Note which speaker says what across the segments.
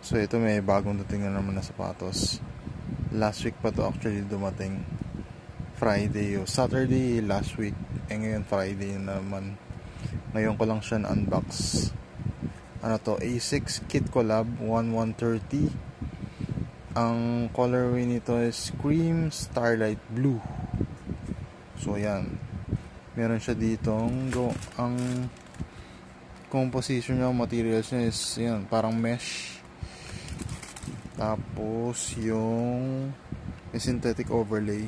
Speaker 1: So ito, may bagong dating na naman na sapatos. Last week pa to actually dumating. Friday o Saturday last week. Ngayon Friday na naman. Ngayon ko lang siya na-unbox. Ano to? A6 Kit Collab 1130. Ang colorway nito is Cream Starlight Blue. So yan. Meron siya ditong ang composition niya, materials niya is yan, parang mesh. Tapos yung may synthetic overlay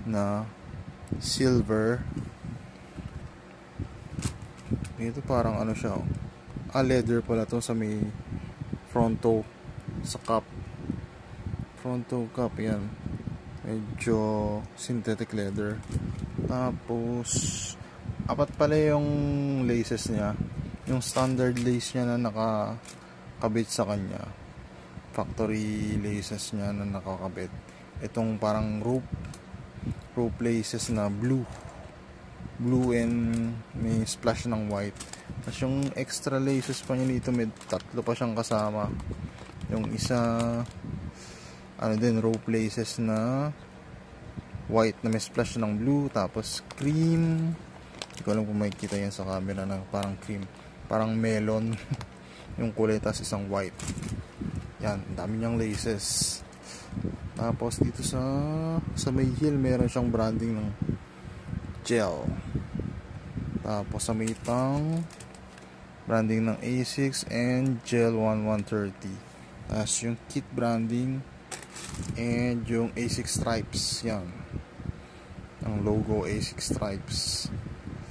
Speaker 1: na silver. Ito parang ano siya, leather pala to sa may front toe, sa cup. Front toe cup yan. Medyo synthetic leather. Tapos apat pala yung laces niya. Yung standard lace niya na nakakabit sa kanya, factory laces niya na nakakabit. Itong parang rope laces na blue and may splash ng white. Tapos yung extra laces pa niya dito, may tatlo pa siyang kasama. Yung isa ano din, rope laces na white na may splash ng blue, tapos cream. Hindi ko alam kung makikita yan sa camera na parang cream, parang melon yung kulay, tas isang white. Yan, dami niyang laces. Tapos dito sa may heel, meron siyang branding ng gel. Tapos sa may tang, branding ng A6 and gel 1130. Tapos yung kit branding and yung A6 stripes. Yan, ang logo A6 stripes.